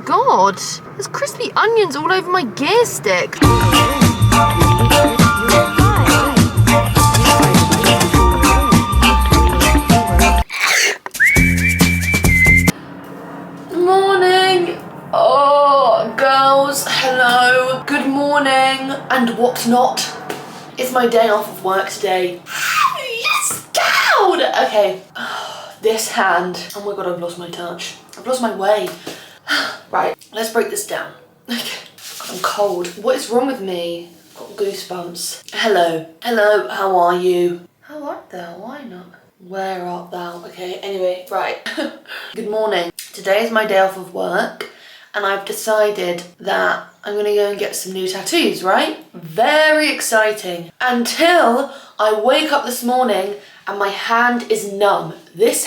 god, there's crispy onions all over my gear stick. Morning. Oh, girls, hello. Good morning and whatnot. It's my day off of work today. Yes, down. Okay, this hand. Oh my god, I've lost my touch. I've lost my way. Right, let's break this down. Okay, I'm cold. What is wrong with me? Got goosebumps. Hello. Hello, how are you? How art thou? Why not? Where art thou? Okay, anyway, right. Good morning. Today is my day off of work and I've decided that I'm gonna go and get some new tattoos, right? Very exciting. Until I wake up this morning and my hand is numb. This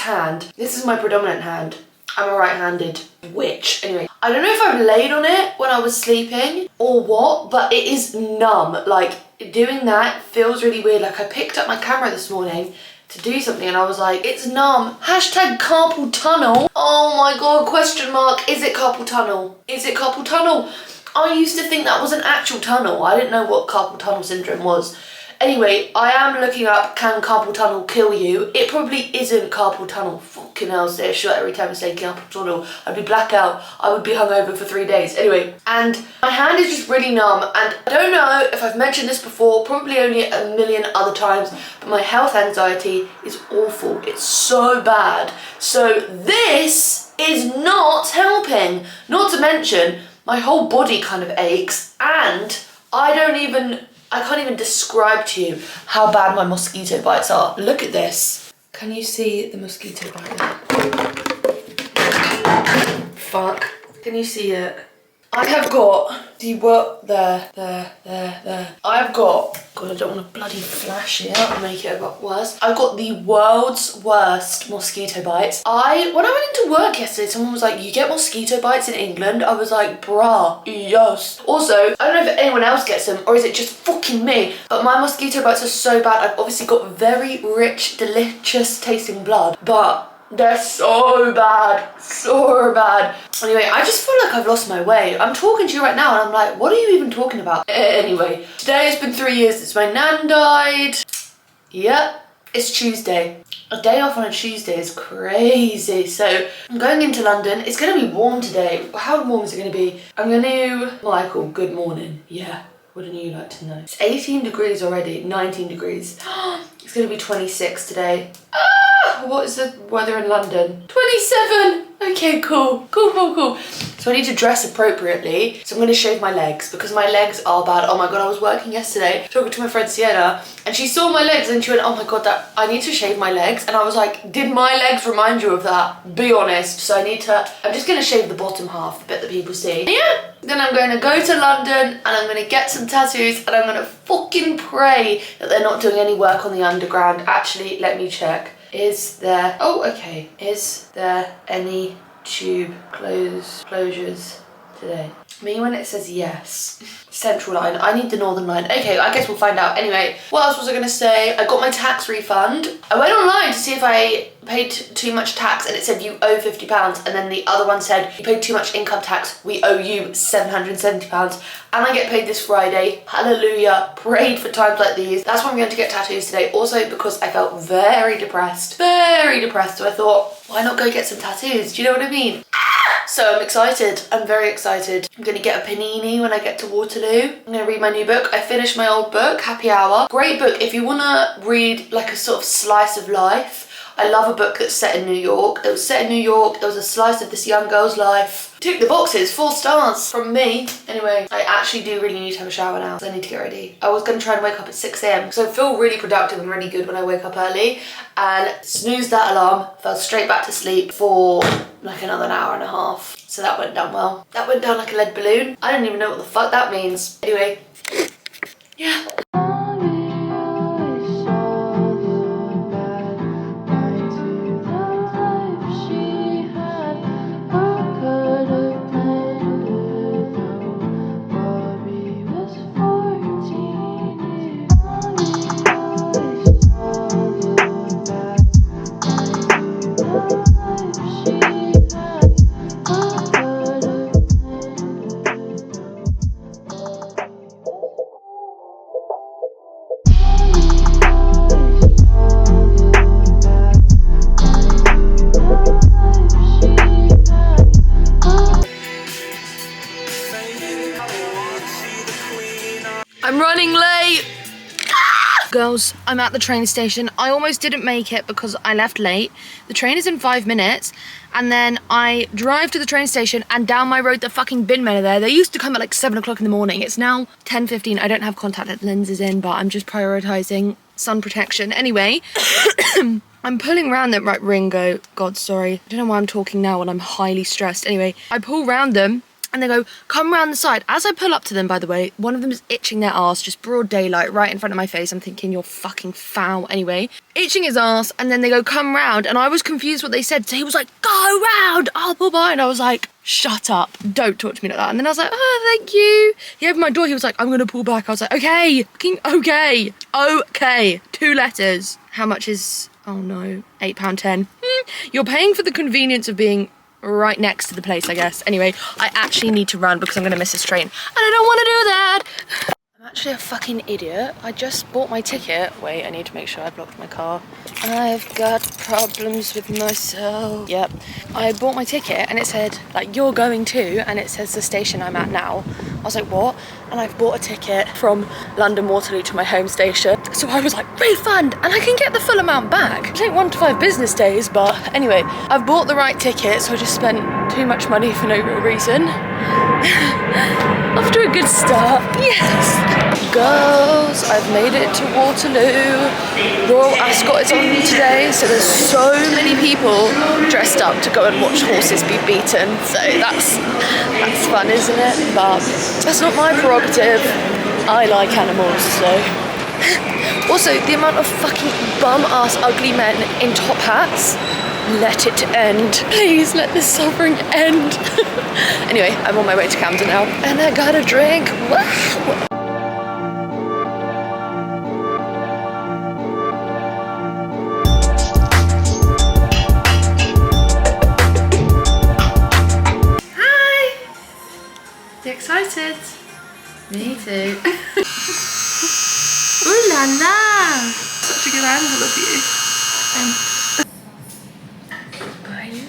is my predominant hand. I'm a right-handed witch. Anyway, I don't know if I've laid on it when I was sleeping or what, but it is numb. Like, doing that feels really weird. Like, I picked up my camera this morning to do something and I was like, it's numb. Hashtag carpal tunnel. Oh my god, question mark. Is it carpal tunnel? Is it carpal tunnel? I used to think that was an actual tunnel. I didn't know what carpal tunnel syndrome was. Anyway, I am looking up, can carpal tunnel kill you? It probably isn't carpal tunnel. Fucking hell, say a shot every time I say carpal tunnel. I'd be blackout. I would be hungover for 3 days. Anyway, and my hand is just really numb. And I don't know if I've mentioned this before, probably only a million other times, but my health anxiety is awful. It's so bad. So this is not helping. Not to mention, my whole body kind of aches and I can't even describe to you how bad my mosquito bites are. Look at this. Can you see the mosquito bite? Fuck. Can you see it? I have got the I've got, God, I don't want to bloody flash it out and make it a bit worse. I've got the world's worst mosquito bites. When I went into work yesterday, someone was like, you get mosquito bites in England? I was like, bruh, yes. Also, I don't know if anyone else gets them or is it just fucking me, but my mosquito bites are so bad. I've obviously got very rich, delicious tasting blood, but they're so bad, so bad. Anyway, I just feel like I've lost my way. I'm talking to you right now and I'm like, what are you even talking about? Anyway, today has been 3 years since my nan died. Yep, it's Tuesday. A day off on a Tuesday is crazy. So I'm going into London. It's gonna be warm today. How warm is it gonna be? I'm gonna, Michael, good morning. Yeah, wouldn't you like to know? It's 18 degrees already, 19 degrees. It's gonna be 26 today. What is the weather in London? 27! Okay, cool. Cool. So I need to dress appropriately. So I'm gonna shave my legs because my legs are bad. Oh my god, I was working yesterday talking to my friend Sienna and she saw my legs and she went, oh my god, I need to shave my legs. And I was like, did my legs remind you of that? Be honest. So I'm just gonna shave the bottom half, the bit that people see. Yeah. Then I'm going to go to London and I'm going to get some tattoos and I'm going to fucking pray that they're not doing any work on the underground. Actually, let me check. Is there any tube closures today? Me when it says yes. Central line. I need the northern line. Okay, I guess we'll find out. Anyway, what else was I gonna say? I got my tax refund. I went online to see if I paid too much tax and it said you owe £50 and then the other one said you paid too much income tax, we owe you £770 and I get paid this Friday. Hallelujah. Prayed for times like these. That's why I'm going to get tattoos today. Also because I felt very depressed. So I thought, why not go get some tattoos? Do you know what I mean? So I'm excited. I'm very excited. I'm gonna get a panini when I get to Waterloo. I'm gonna read my new book. I finished my old book, Happy Hour. Great book if you wanna read like a sort of slice of life. I love a book that's set in New York. It was set in New York. There was a slice of this young girl's life. Tick the boxes, 4 stars from me. Anyway, I actually do really need to have a shower now, so I need to get ready. I was gonna try and wake up at 6 AM because I feel really productive and really good when I wake up early, and snoozed that alarm, fell straight back to sleep for like another hour and a half. So that went down well. That went down like a lead balloon. I don't even know what the fuck that means. Anyway, yeah. running late. Girls, I'm at the train station. I almost didn't make it because I left late. The train is in 5 minutes. And then I drive to the train station and down my road the fucking bin men are there. They used to come at like 7 o'clock in the morning. It's now 10:15. I don't have contact lenses in, but I'm just prioritising sun protection. Anyway, I'm pulling around them. Right, Ringo. God, sorry. I don't know why I'm talking now when I'm highly stressed. Anyway, I pull round them. And they go, come round the side. As I pull up to them, by the way, one of them is itching their ass, just broad daylight, right in front of my face. I'm thinking, you're fucking foul. Anyway, itching his ass, and then they go, come round. And I was confused what they said. So he was like, go round, I'll pull by. And I was like, shut up. Don't talk to me like that. And then I was like, oh, thank you. He opened my door. He was like, I'm going to pull back. I was like, okay, fucking okay. Okay. 2 letters. How much is, oh no, £8.10. You're paying for the convenience of being right next to the place, I guess. Anyway, I actually need to run because I'm gonna miss this train. And I don't wanna do that! I'm actually a fucking idiot. I just bought my ticket. Wait, I need to make sure I blocked my car. I've got problems with myself. Yep. I bought my ticket and it said, like, you're going to, and it says the station I'm at now. I was like, what? And I've bought a ticket from London Waterloo to my home station. So I was like, refund! And I can get the full amount back. It take 1 to 5 business days, but anyway, I've bought the right ticket, so I just spent too much money for no real reason. Off to a good start. Yes! Girls, I've made it to Waterloo. Royal Ascot is on today, so there's so many people dressed up to go and watch horses be beaten. So that's fun, isn't it? But that's not my prerogative. I like animals, so. Also, the amount of fucking bum-ass ugly men in top hats. Let it end. Please let this suffering end. Anyway, I'm on my way to Camden now. And I got a drink. Wow. Excited? Me too. Ooh la la! Such a good angle of you. Are you?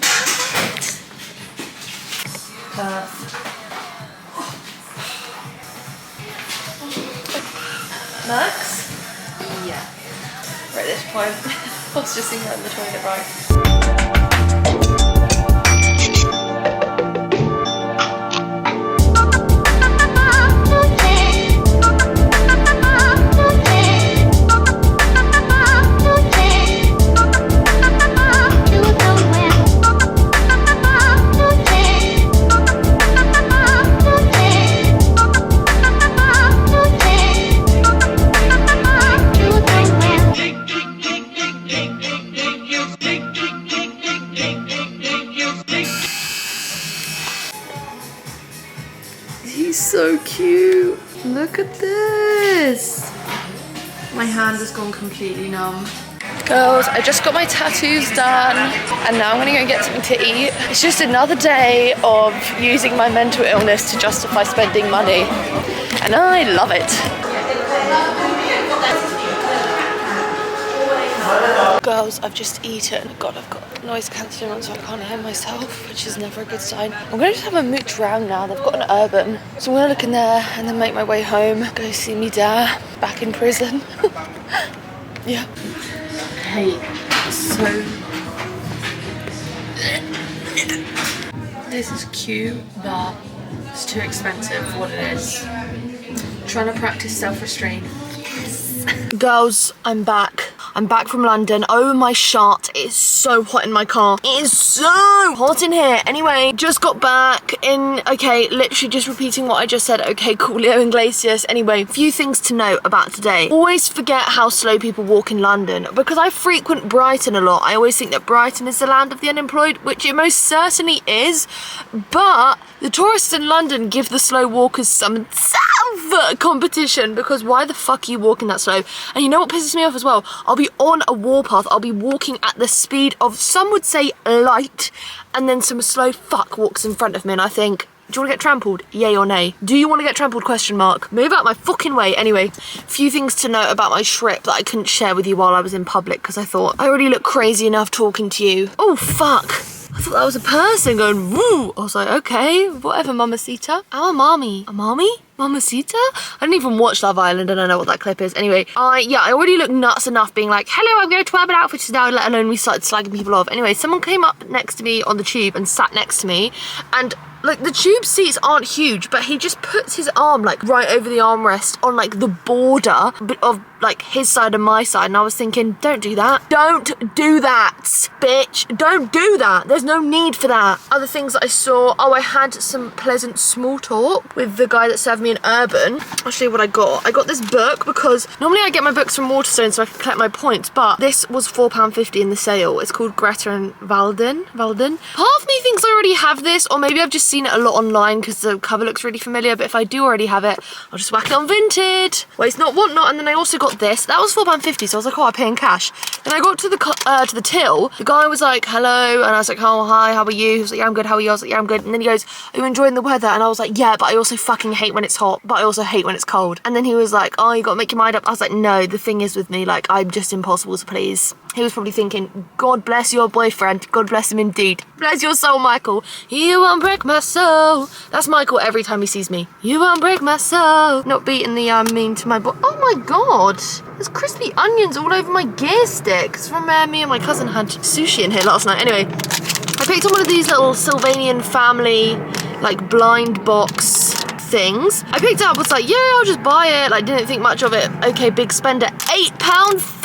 Max? Yeah. Right at this point, I was just thinking in the toilet, right? He's so cute. Look at this. My hand has gone completely numb. Girls, I just got my tattoos done and now I'm gonna go and get something to eat. It's just another day of using my mental illness to justify spending money. And I love it. Girls, I've just eaten. God, I've got noise cancelling on so I can't hear myself, which is never a good sign. I'm gonna just have a mooch round now. They've got an urban. So I'm gonna look in there and then make my way home. Go see me dad back in prison. Yeah. Hey, so this is cute, but it's too expensive for what it is. I'm trying to practice self-restraint. Yes. Girls, I'm back. I'm back from London. Oh my shot, it is so hot in my car. It is so hot in here. Anyway, just got back in, okay, literally just repeating what I just said. Okay, Coolio Iglesias. Anyway, few things to note about today. Always forget how slow people walk in London. Because I frequent Brighton a lot, I always think that Brighton is the land of the unemployed, which it most certainly is. But the tourists in London give the slow walkers some competition, because why the fuck are you walking that slow? And you know what pisses me off as well? I'll be on a warpath, I'll be walking at the speed of, some would say, light, and then some slow fuck walks in front of me and I think, do you want to get trampled? Yay or nay? Do you want to get trampled? Question mark. Move out my fucking way. Anyway, few things to note about my trip that I couldn't share with you while I was in public because I thought I already look crazy enough talking to you. Oh fuck. I thought that was a person going, woo. I was like, okay, whatever, Mamacita. I'm a mommy. A mommy? Mamacita? I didn't even watch Love Island. I don't know what that clip is. Anyway, I already looked nuts enough being like, hello, I'm going to Urban Outfitters now, let alone we started slagging people off. Anyway, someone came up next to me on the tube and sat next to me, and like the tube seats aren't huge, but he just puts his arm like right over the armrest on like the border of like his side and my side, and I was thinking, don't do that. Don't do that, bitch. Don't do that. There's no need for that. Other things that I saw, I had some pleasant small talk with the guy that served me in Urban. I'll show you what I got. I got this book because normally I get my books from Waterstone so I can collect my points, but this was £4.50 in the sale. It's called Greta and Valden. Part of me thinks I already have this, or maybe I've just seen it a lot online because the cover looks really familiar, but if I do already have it, I'll just whack it on Vinted. Waste Not, Want Not. And then I also got this. That was £4.50, so I was like, oh, I pay in cash. Then I got to the till. The guy was like, hello, and I was like, oh, hi, how are you? He was like, yeah, I'm good, how are you? I was like, yeah, I'm good. And then he goes, are you enjoying the weather? And I was like, yeah, but I also fucking hate when it's hot, but I also hate when it's cold. And then he was like, oh, you gotta make your mind up. I was like, no, the thing is with me, like, I'm just impossible to please. He was probably thinking, God bless your boyfriend. God bless him indeed. Bless your soul, Michael. You won't break my soul. That's Michael every time he sees me. You won't break my soul. Not beating the mean to my boy. Oh my God. There's crispy onions all over my gear stick. It's from me and my cousin had sushi in here last night. Anyway, I picked up one of these little Sylvanian family, like, blind box things. I picked it up, was like, yeah, I'll just buy it. Like, didn't think much of it. Okay, big spender. £8.50!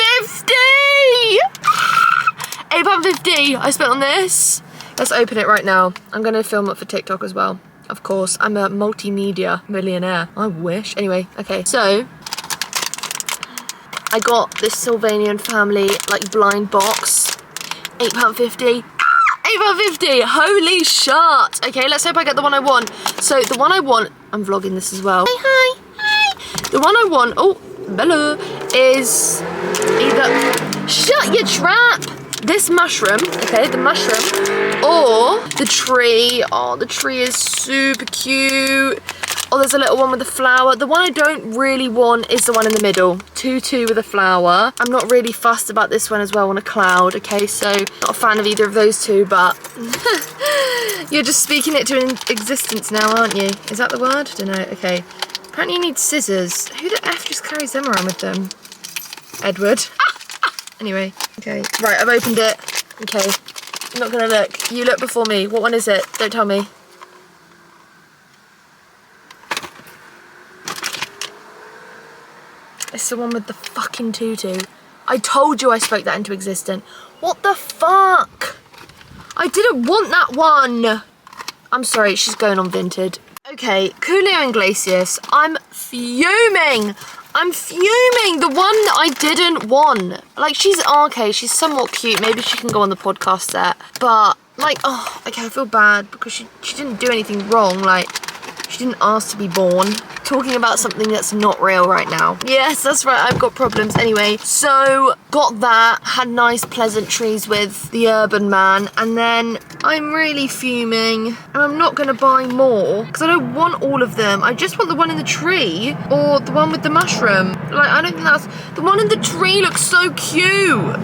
£8.50 I spent on this. Let's open it right now. I'm gonna film it for TikTok as well. Of course, I'm a multimedia millionaire. I wish. Anyway, okay, so I got this Sylvanian family like blind box. £8.50. £8.50. Holy shit. Okay, let's hope I get the one I want. So the one I want, I'm vlogging this as well. Hi. The one I want, oh, hello, is either, shut your trap, this mushroom, okay, the mushroom, or the tree. Oh, the tree is super cute. Oh, there's a little one with a flower. The one I don't really want is the one in the middle. Tutu with a flower. I'm not really fussed about this one as well on a cloud, okay, so not a fan of either of those two, but you're just speaking it to existence now, aren't you? Is that the word? I don't know, okay. Apparently you need scissors. Who the F just carries them around with them? Edward. Anyway, okay. Right, I've opened it. Okay. I'm not gonna look. You look before me. What one is it? Don't tell me. It's the one with the fucking tutu. I told you I spoke that into existence. What the fuck? I didn't want that one. I'm sorry, she's going on Vinted. Okay, Coolio Iglesias. I'm fuming. I'm fuming. The one that I didn't want. Like, she's okay, she's somewhat cute. Maybe she can go on the podcast set. But, like, oh, okay, I feel bad because she didn't do anything wrong. Like, she didn't ask to be born. Talking about something that's not real right now. Yes, that's right, I've got problems. Anyway, so got that, had nice pleasantries with the Urban Man, and then I'm really fuming, and I'm not gonna buy more, because I don't want all of them. I just want the one in the tree, or the one with the mushroom. Like, I don't think that's, the one in the tree looks so cute.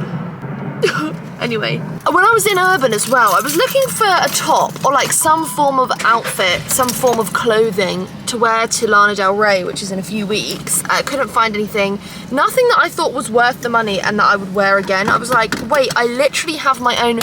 Anyway, when I was in Urban as well, I was looking for a top or like some form of outfit, some form of clothing to wear to Lana Del Rey, which is in a few weeks. I couldn't find anything, nothing that I thought was worth the money and that I would wear again. I was like, wait, I literally have my own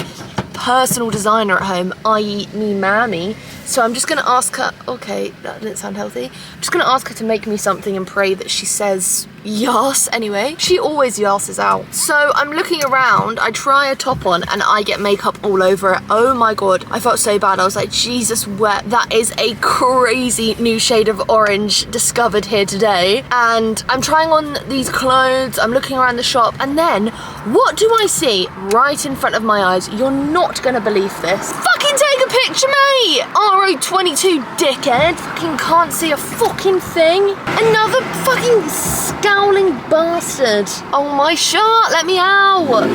personal designer at home, i.e. me, Mammy. So I'm just gonna ask her, okay, that didn't sound healthy. I'm just gonna ask her to make me something and pray that she says yes. Anyway, she always yasses out. So I'm looking around, I try a top on and I get makeup all over it. Oh my God, I felt so bad. I was like, Jesus, where? That is a crazy new shade of orange discovered here today. And I'm trying on these clothes, I'm looking around the shop, and then what do I see right in front of my eyes? You're not gonna believe this. Fucking take a picture, mate! RO22, dickhead. Fucking can't see a fucking thing. Another fucking scowling bastard. Oh my shirt, let me out.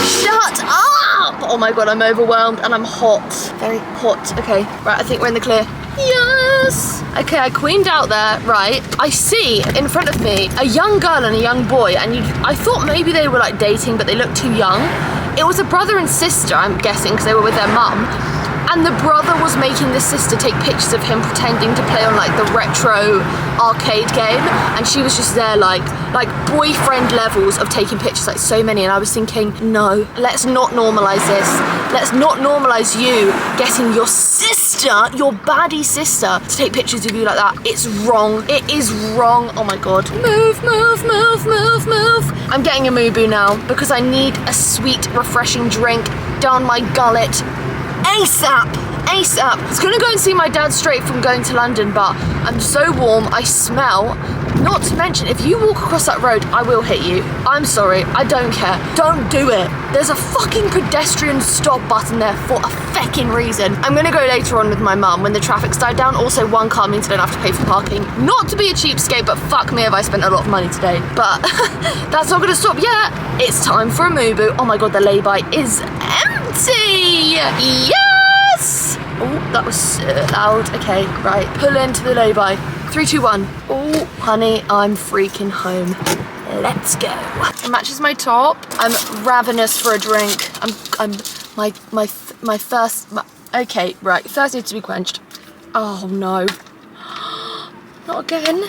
Shut up! Oh my God, I'm overwhelmed and I'm hot. Very hot. Okay, right, I think we're in the clear. Yes! Okay, I queened out there, right. I see in front of me a young girl and a young boy, and I thought maybe they were like dating, but they look too young. It was a brother and sister, I'm guessing, because they were with their mum. And the brother was making the sister take pictures of him pretending to play on like the retro arcade game, and she was just there like boyfriend levels of taking pictures, like so many. And I was thinking, no, let's not normalize this. Let's not normalize you getting your sister, your baddie sister, to take pictures of you like that. It's wrong. It is wrong. Oh my god. Move, move, move, move, move. I'm getting a Mubu now because I need a sweet, refreshing drink down my gullet. ASAP! ASAP! I was gonna go and see my dad straight from going to London, but I'm so warm, I smell. Not to mention, if you walk across that road, I will hit you. I'm sorry, I don't care. Don't do it. There's a fucking pedestrian stop button there for a feckin' reason. I'm gonna go later on with my mum when the traffic's died down. Also, one car means I don't have to pay for parking. Not to be a cheapskate, but fuck me if I spent a lot of money today. But that's not gonna stop yet. It's time for a Mubu. Oh my god, the lay-by is empty! Yes! Oh, that was so loud. Okay, right. Pull into the lay-by. 3, 2, 1. Oh, honey, I'm freaking home. Let's go. It matches my top. I'm ravenous for a drink. My thirst. Okay, right. Thirst needs to be quenched. Oh no. Not again.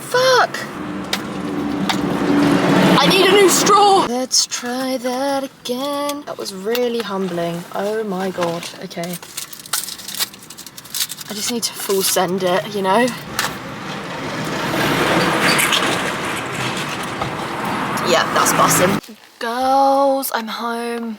Fuck. I need a new straw. Let's try that again. That was really humbling. Oh my god. Okay. I just need to full send it, you know? Yeah, that's bussin'. Girls, I'm home.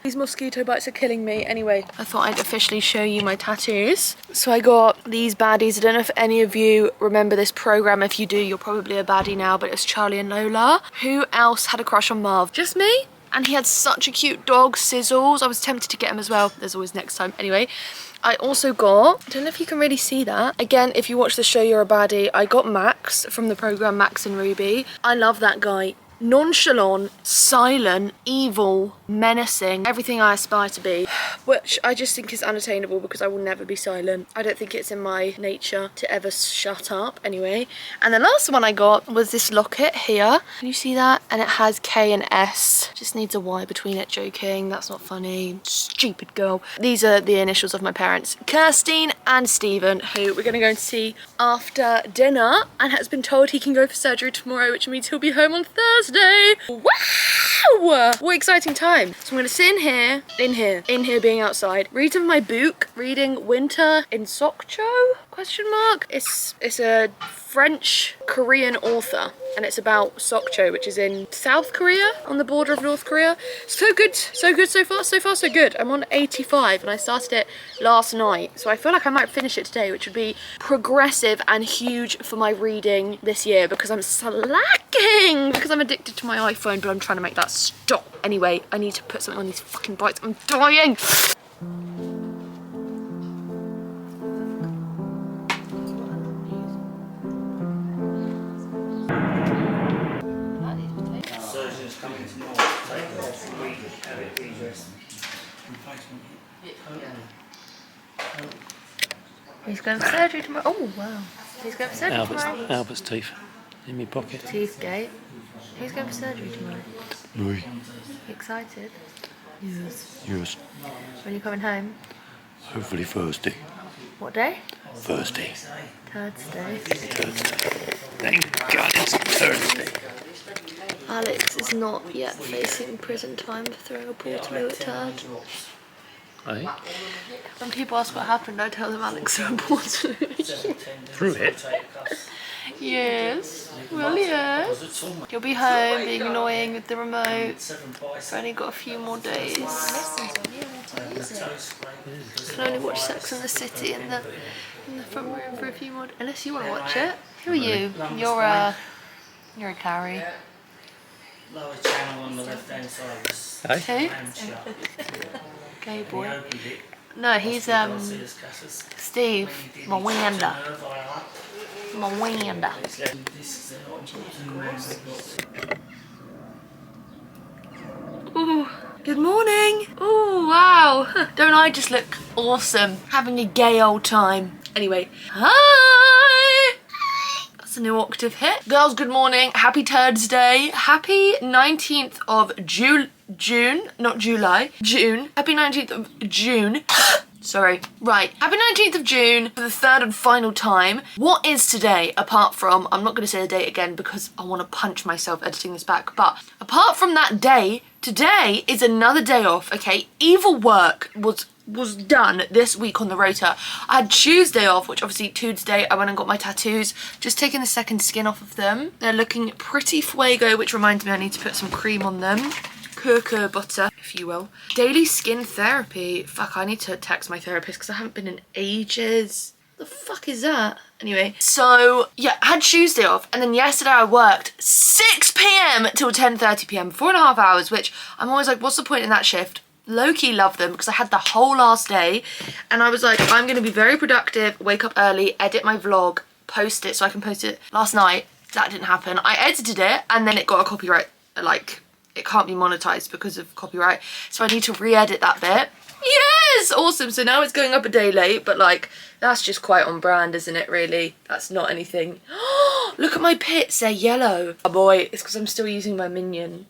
These mosquito bites are killing me. Anyway, I thought I'd officially show you my tattoos. So I got these baddies. I don't know if any of you remember this program. If you do, you're probably a baddie now, but it's Charlie and Lola. Who else had a crush on Marv? Just me? And he had such a cute dog, Sizzles. I was tempted to get him as well. There's always next time. Anyway, I also got, I don't know if you can really see that. Again, if you watch the show, you're a baddie. I got Max from the program Max and Ruby. I love that guy. Nonchalant, silent, evil, menacing, everything I aspire to be, which I just think is unattainable because I will never be silent. I don't think it's in my nature to ever shut up. Anyway, and the last one I got was this locket here. Can you see that? And it has K and S. Just needs a Y between it. Joking, that's not funny. Stupid girl. These are the initials of my parents, Kirstine and Stephen, who we're gonna go and see after dinner, and has been told he can go for surgery tomorrow, which means he'll be home on Thursday. Wow! What exciting time. So I'm gonna sit in here being outside, read some of my book, reading Winter in Sokcho? Question mark? It's a French Korean author, and it's about Sokcho, which is in South Korea, on the border of North Korea. So good so far so good. I'm on 85 and I started it last night, so I feel like I might finish it today, which would be progressive and huge for my reading this year, because I'm slacking because I'm addicted to my iPhone, but I'm trying to make that stop. Anyway, I need to put something on these fucking bites. I'm dying. He's going for surgery tomorrow. Oh wow. He's going for surgery tomorrow. Albert's teeth in my pocket. Teethgate. Who's going for surgery tomorrow? Louis. You excited? Yes. When are you coming home? Hopefully Thursday. What day? Thursday. Thursday. Thank God it's Thursday. Alex is not yet facing prison time for throwing a Portaloo at Turd. Hey? When people ask what happened, I tell them Alex threw a Portaloo. Through it? Yes. Well, yes. You'll be home being annoying with the remote. I've only got a few more days. I can only watch Sex and the City in the front room for a few more days. Unless you want to watch it. Who are you? You're a Carrie. Lower channel on the left hand side. Hey? Who? Gay boy. No, he's Steve Miranda. Ooh, good morning. Ooh, wow. Don't I just look awesome? Having a gay old time. Anyway, hi. It's a new octave hit. Girls, good morning. Happy Thursday. Happy 19th of June, not July, June. Happy 19th of June. Sorry. Right. Happy 19th of June for the third and final time. What is today apart from, I'm not going to say the date again because I want to punch myself editing this back, but apart from that day, today is another day off, okay? Evil work was done this week on the rota. I had Tuesday off, which obviously Tuesday I went and got my tattoos, just taking the second skin off of them. They're looking pretty fuego, which reminds me I need to put some cream on them. Cocoa butter, if you will. Daily skin therapy. Fuck, I need to text my therapist because I haven't been in ages. The fuck is that? Anyway, so yeah, I had Tuesday off, and then yesterday I worked 6 p.m. till 10:30 p.m. 4.5 hours, which I'm always like, what's the point in that shift? Low-key love them because I had the whole last day, and I was like, I'm gonna be very productive, wake up early, edit my vlog, post it so I can post it. Last night, that didn't happen. I edited it, and then it got a copyright, like, it can't be monetized because of copyright, so I need to re-edit that bit. Yes, awesome. So now it's going up a day late, but like, that's just quite on brand, isn't it, really? That's not anything. Look at my pits, they're yellow. Oh boy, it's because I'm still using my Minion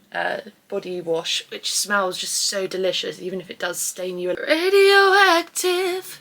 body wash, which smells just so delicious, even if it does stain you. Radioactive,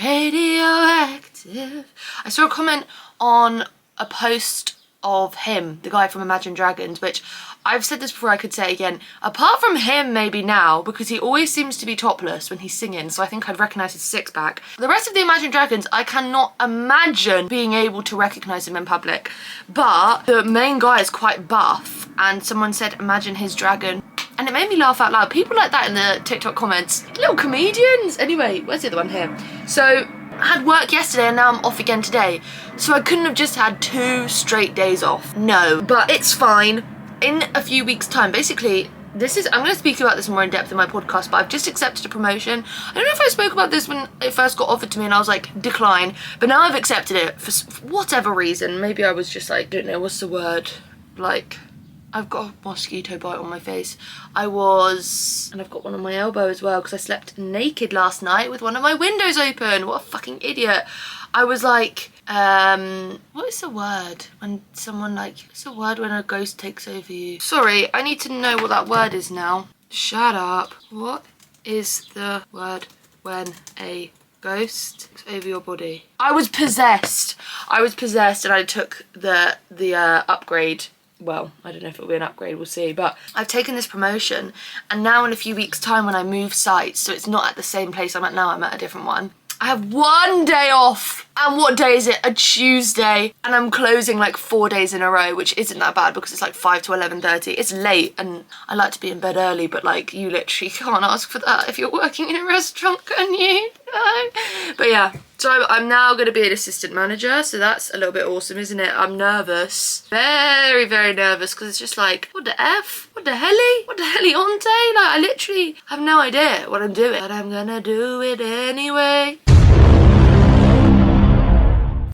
radioactive. I saw a comment on a post of him, the guy from Imagine Dragons, which I've said this before, I could say it again. Apart from him, maybe now, because he always seems to be topless when he's singing, so I think I'd recognise his six-pack. The rest of the Imagine Dragons, I cannot imagine being able to recognise him in public. But the main guy is quite buff, and someone said, imagine his dragon. And it made me laugh out loud. People like that in the TikTok comments. Little comedians. Anyway, where's the other one here? So, I had work yesterday and now I'm off again today. So I couldn't have just had 2 straight days off. No, but it's fine. In a few weeks' time, basically, I'm going to speak about this more in depth in my podcast, but I've just accepted a promotion. I don't know if I spoke about this when it first got offered to me and I was like, decline. But now I've accepted it for whatever reason. Maybe I was just like, I don't know, what's the word? Like, I've got a mosquito bite on my face. And I've got one on my elbow as well because I slept naked last night with one of my windows open. What a fucking idiot. I was like, what is the word when someone what's the word when a ghost takes over you? Sorry, I need to know what that word is now. Shut up. What is the word when a ghost takes over your body? I was possessed and I took the upgrade. Well, I don't know if it'll be an upgrade, we'll see, but I've taken this promotion and now in a few weeks' time when I move sites, so it's not at the same place I'm at now, I'm at a different one, I have 1 day off. And what day is it? A Tuesday. And I'm closing like 4 days in a row, which isn't that bad because it's like 5 to 11:30. It's late and I like to be in bed early, but like you literally can't ask for that if you're working in a restaurant, can you? No. But yeah, so I'm now going to be an assistant manager, so that's a little bit awesome, isn't it? I'm nervous. Very, very nervous because it's just like, what the F? What the helly? What the helly-onte? Like, I literally have no idea what I'm doing, but I'm gonna do it anyway.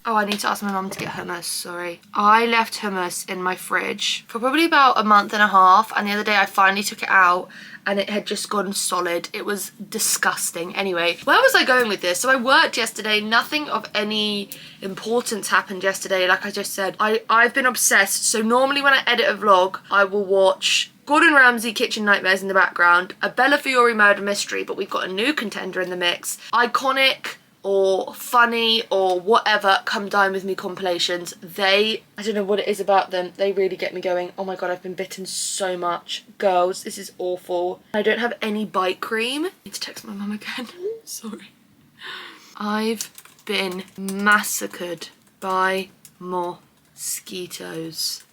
Oh, I need to ask my mum to get hummus, sorry. I left hummus in my fridge for probably about a month and a half, and the other day I finally took it out and it had just gone solid. It was disgusting. Anyway, where was I going with this? So I worked yesterday, nothing of any importance happened yesterday, like I just said. I've been obsessed, so normally when I edit a vlog, I will watch Gordon Ramsay Kitchen Nightmares in the background, a Bella Fiore murder mystery, but we've got a new contender in the mix, iconic or funny or whatever Come Dine With Me compilations. I don't know what it is about them, they really get me going. Oh my god, I've been bitten so much. Girls, this is awful. I don't have any bite cream. I need to text my mum again. Sorry. I've been massacred by mosquitoes.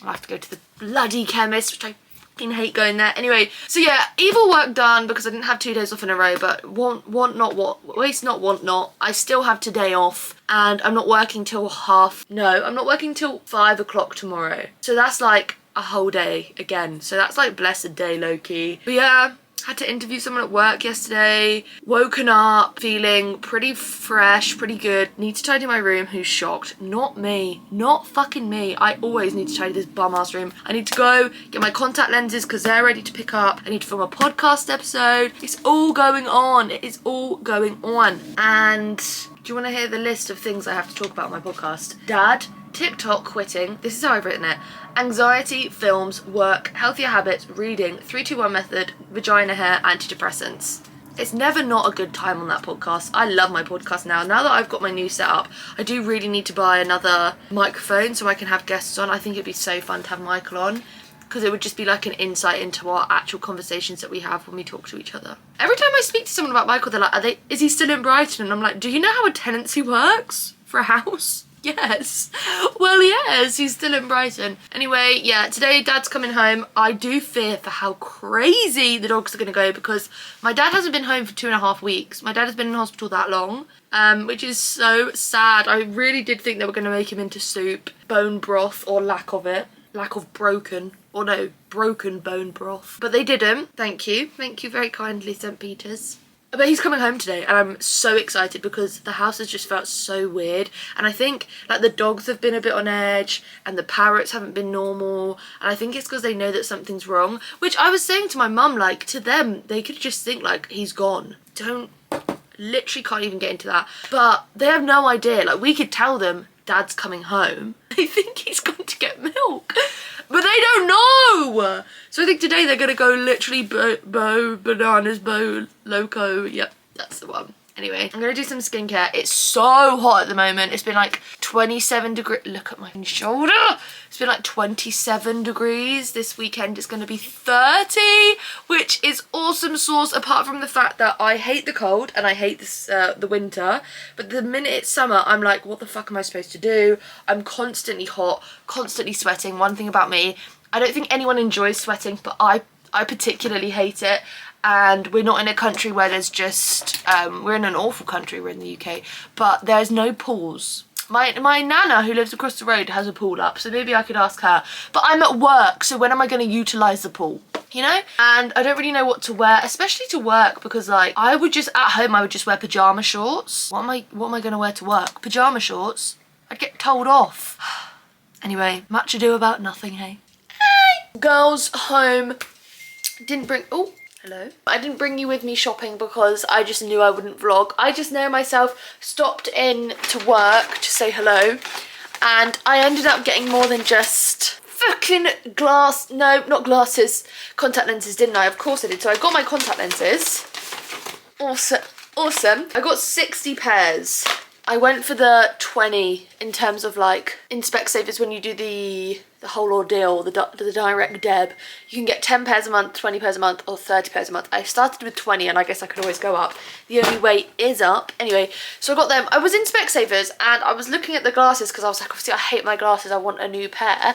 I'll have to go to the bloody chemist, which I fucking hate going there. Anyway, so yeah, evil work done because I didn't have 2 days off in a row, but waste not, want not. I still have today off and I'm not working till I'm not working till 5 o'clock tomorrow. So that's like a whole day again. So that's like blessed day, low-key. But yeah, had to interview someone at work yesterday, woken up feeling pretty fresh, pretty good. Need to tidy my room. Who's shocked? Not me. Not fucking me. I always need to tidy this bum-ass room. I need to go get my contact lenses because they're ready to pick up. I need to film a podcast episode. It's all going on. It is all going on. And do you want to hear the list of things I have to talk about on my podcast? Dad TikTok quitting. This is how I've written it. Anxiety, films, work, healthier habits, reading, 3-2-1 method, vagina hair, antidepressants. It's never not a good time on that podcast. I love my podcast now. Now that I've got my new setup, I do really need to buy another microphone so I can have guests on. I think it'd be so fun to have Michael on, because it would just be like an insight into our actual conversations that we have when we talk to each other. Every time I speak to someone about Michael, they're like, is he still in Brighton? And I'm like, do you know how a tenancy works for a house? Yes. Well, yes, he's still in Brighton. Anyway, yeah, today Dad's coming home. I do fear for how crazy the dogs are going to go, because my dad hasn't been home for 2.5 weeks. My dad has been in hospital that long, which is so sad. I really did think they were going to make him into soup, bone broth, or lack of it. Lack of broken bone broth. But they didn't. Thank you. Thank you very kindly, St. Peter's. But he's coming home today and I'm so excited because the house has just felt so weird, and I think like the dogs have been a bit on edge and the parrots haven't been normal, and I think it's because they know that something's wrong, which I was saying to my mum, like, to them they could just think like he's gone. Literally can't even get into that, but they have no idea. Like, we could tell them Dad's coming home, they think he's gone to get milk, but they don't know. So I think today they're gonna go literally bananas, loco. Yep, that's the one. Anyway, I'm gonna do some skincare. It's so hot at the moment. It's been like 27 degrees. Look at my shoulder. It's been like 27 degrees. This weekend it's gonna be 30, which is awesome sauce, apart from the fact that I hate the cold and I hate this, the winter. But the minute it's summer, I'm like, what the fuck am I supposed to do? I'm constantly hot, constantly sweating. One thing about me, I don't think anyone enjoys sweating, but I particularly hate it. And we're not in a country where there's just, we're in an awful country, we're in the UK, but there's no pools. My nana, who lives across the road, has a pool up, so maybe I could ask her. But I'm at work, so when am I going to utilise the pool? You know? And I don't really know what to wear, especially to work, because like, at home I would just wear pyjama shorts. What am I going to wear to work? Pyjama shorts? I'd get told off. Anyway, much ado about nothing, hey? Hey! Girls, home. Didn't bring, oh. Hello. I didn't bring you with me shopping because I just knew I wouldn't vlog. I just know myself, stopped in to work to say hello, and I ended up getting more than just fucking not glasses, contact lenses, didn't I? Of course I did. So I got my contact lenses. Awesome. I got 60 pairs. I went for the 20 in terms of like, in Specsavers when you do the whole ordeal, the direct deb, you can get 10 pairs a month, 20 pairs a month, or 30 pairs a month. I started with 20 and I guess I could always go up. The only way is up. Anyway, so I got them. I was in Specsavers and I was looking at the glasses because I was like, obviously I hate my glasses, I want a new pair.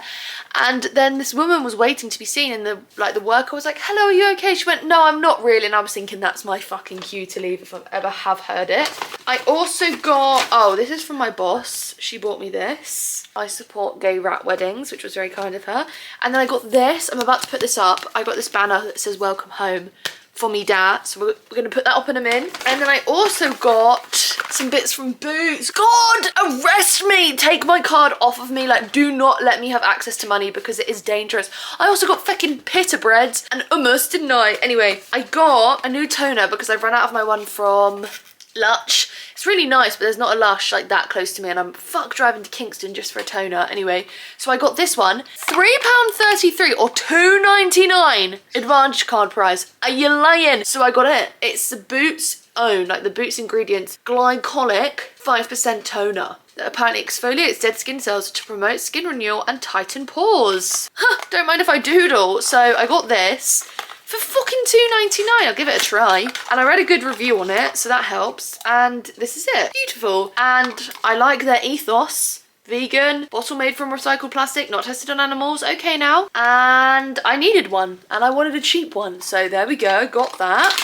And then this woman was waiting to be seen, and the worker was like, hello, are you okay? She went, no, I'm not really. And I was thinking, that's my fucking cue to leave if I ever have heard it. I also got, oh, this is from my boss. She bought me this. I support gay rat weddings, which was very kind of her. And then I got this. I'm about to put this up. I got this banner that says welcome home for me, Dad. So we're going to put that up in a minute. And then I also got some bits from Boots. God, arrest me. Take my card off of me. Like, do not let me have access to money because it is dangerous. I also got fucking pita breads and hummus, didn't I? Anyway, I got a new toner because I've run out of my one from Lush. It's really nice, but there's not a Lush like that close to me, and I'm driving to Kingston just for a toner. Anyway, so I got this one, £3.33 or £2.99 Advantage card price. Are you lying? So I got it. It's the Boots own, like the Boots Ingredients glycolic 5% toner that apparently exfoliates dead skin cells to promote skin renewal and tighten pores. Huh, don't mind if I doodle. So I got this for fucking £2.99. I'll give it a try. And I read a good review on it, so that helps. And this is it. Beautiful. And I like their ethos. Vegan, bottle made from recycled plastic, not tested on animals. Okay now. And I needed one, and I wanted a cheap one. So there we go, got that.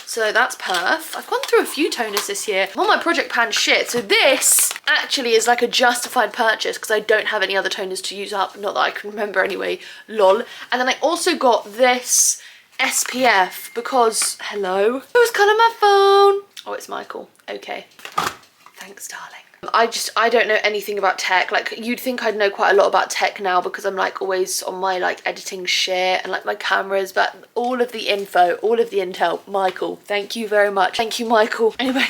So that's perf. I've gone through a few toners this year. I'm on my Project Pan shit. So this actually is like a justified purchase because I don't have any other toners to use up. Not that I can remember anyway. Lol. And then I also got this SPF because, hello, who's calling my phone? Oh, it's Michael. Okay. Thanks, darling. I don't know anything about tech. Like, you'd think I'd know quite a lot about tech now because I'm like always on my like editing shit and like my cameras, but all of the info, all of the intel, Michael, thank you very much. Thank you, Michael. Anyway,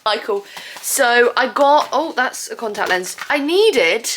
Michael, So I got, oh, that's a contact lens. I needed,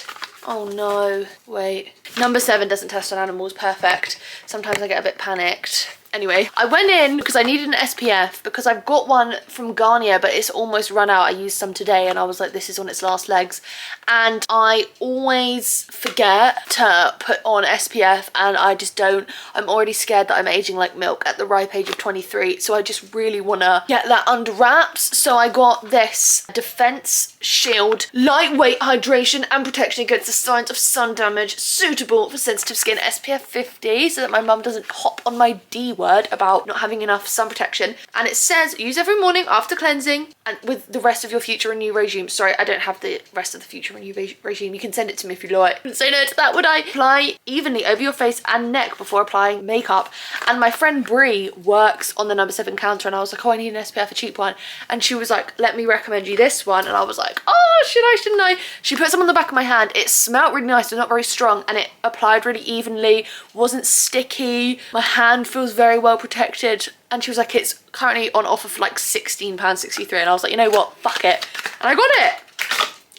oh no, wait. Number 7 doesn't test on animals, perfect. Sometimes I get a bit panicked. Anyway, I went in because I needed an SPF because I've got one from Garnier, but it's almost run out. I used some today and I was like, this is on its last legs. And I always forget to put on SPF and I just don't. I'm already scared that I'm aging like milk at the ripe age of 23. So I just really want to get that under wraps. So I got this Defense Shield Lightweight Hydration and Protection Against the Signs of Sun Damage, suitable for sensitive skin, SPF 50, so that my mum doesn't hop on my D word about not having enough sun protection. And it says use every morning after cleansing and with the rest of your Future Renew regime. Sorry, I don't have the rest of the Future Renew regime. You can send it to me if you like. Say no to that, would I? Apply evenly over your face and neck before applying makeup. And my friend Brie works on the number 7 counter and I was like, oh, I need an SPF, a cheap one. And she was like, let me recommend you this one. And I was like, oh, should I, shouldn't I? She put some on the back of my hand. It smelled really nice, but not very strong. And it applied really evenly, wasn't sticky. My hand feels very well protected. And she was like, it's currently on offer for like £16.63. And I was like, you know what, fuck it. And I got it.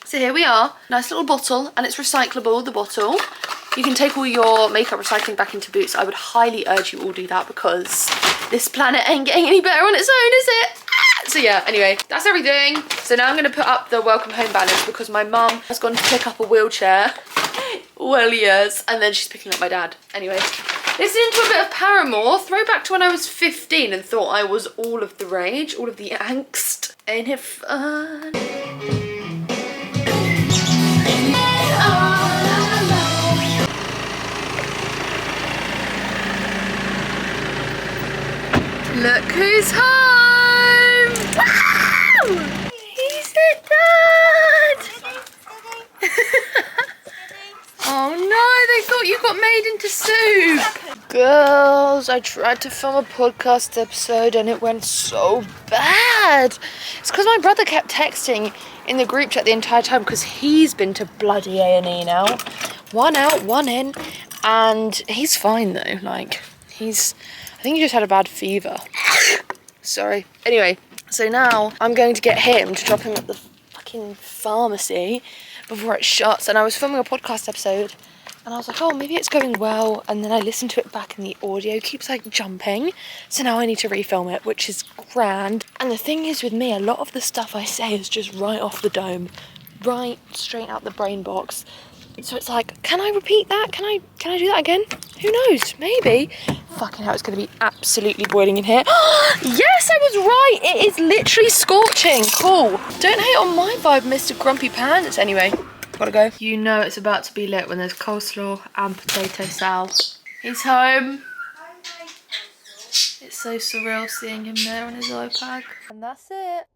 So here we are, nice little bottle, and it's recyclable, the bottle. You can take all your makeup recycling back into Boots. I would highly urge you all do that because this planet ain't getting any better on its own, is it? So yeah, anyway, that's everything. So now I'm gonna put up the welcome home banners because my mum has gone to pick up a wheelchair. Well, yes, and then she's picking up my dad. Anyway, listening to a bit of Paramore, throwback to when I was 15 and thought I was all of the rage, all of the angst. Ain't it fun? Look who's home! Wow! He's it, Dad! Oh no, they thought you got made into soup! Girls, I tried to film a podcast episode and it went so bad. It's because my brother kept texting in the group chat the entire time because he's been to bloody A&E now. One out, one in. And he's fine though, like, I think he just had a bad fever. Sorry. Anyway, so now I'm going to get him to drop him at the fucking pharmacy before it shuts. And I was filming a podcast episode and I was like, oh, maybe it's going well. And then I listened to it back and the audio keeps like jumping. So now I need to refilm it, which is grand. And the thing is with me, a lot of the stuff I say is just right off the dome, right straight out the brain box. So it's like, can I repeat that? Can I do that again? Who knows? Maybe. Fucking hell, it's going to be absolutely boiling in here. Yes, I was right. It is literally scorching. Cool. Don't hate on my vibe, Mr. Grumpy Pants. Anyway, gotta go. You know it's about to be lit when there's coleslaw and potato sal. He's home. It's so surreal seeing him there on his iPad. And that's it.